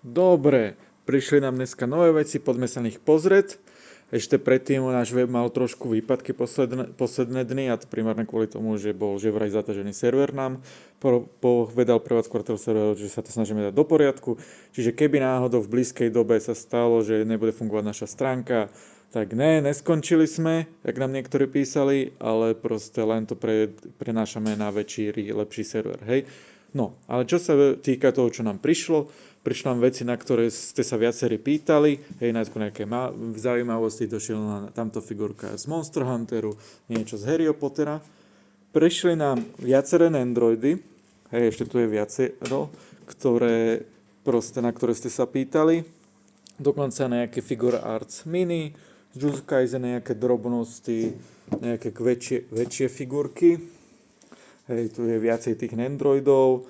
Dobre, prišli nám dneska nové veci, poďme sa na nich pozrieť. Ešte predtým náš web mal trošku výpadky posledné dny, a to primárne kvôli tomu, že bol že vraj zatažený server nám. Povedal prevádzkovateľ serveru, že sa to snažíme dať do poriadku. Čiže keby náhodou v blízkej dobe sa stalo, že nebude fungovať naša stránka, tak ne, neskončili sme, jak nám niektorí písali, ale proste len to prenášame na väčší, lepší server, hej. No, ale čo sa týka toho, čo nám prišlo nám veci, na ktoré ste sa viacerí pýtali, hej, najskôr nejaké zaujímavosti, došiel na tamto figurka z Monster Hunteru, niečo z Harryho Pottera. Prišli nám viaceré Androidy, hej, ešte tu je viacero, na ktoré ste sa pýtali. Dokonca nejaké Figure Arts Mini, Jujutsu Kaisen, nejaké drobnosti, nejaké väčšie figurky. Hej, tu je viacej tých Androidov,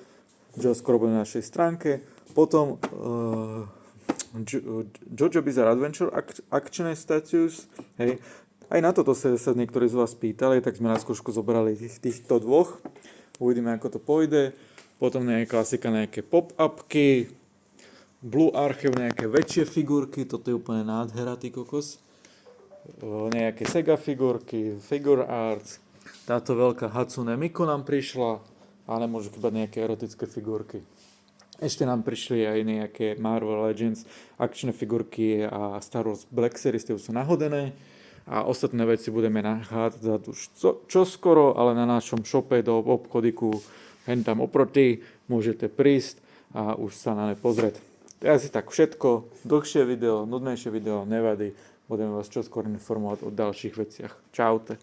čo skoro bude na našej stránke. Potom JoJo Bizarre Adventure Action Statues. Hej. Aj na toto sa niektorí z vás pýtali, tak sme na skúšku zobrali týchto dvoch. Uvidíme, ako to pôjde. Potom nejaká klasika, nejaké pop-upky, Blue Archive, nejaké väčšie figurky, toto je úplne nádhera, ty kokos. Nejaké Sega figurky, Figure Arts, táto veľká Hatsune Miku nám prišla, a nemôžu chýbať nejaké erotické figurky. Ešte nám prišli aj nejaké Marvel Legends akčné figurky a Star Wars Black Series, tie už sú nahodené. A ostatné veci budeme nachádzať už čoskoro, ale na našom shope do obchodiku hen tam oproti môžete prísť a už sa na ne pozrieť. To je asi tak všetko. Dlhšie video, nudnejšie video, nevadí. Budeme vás čoskoro informovať o ďalších veciach. Čaute.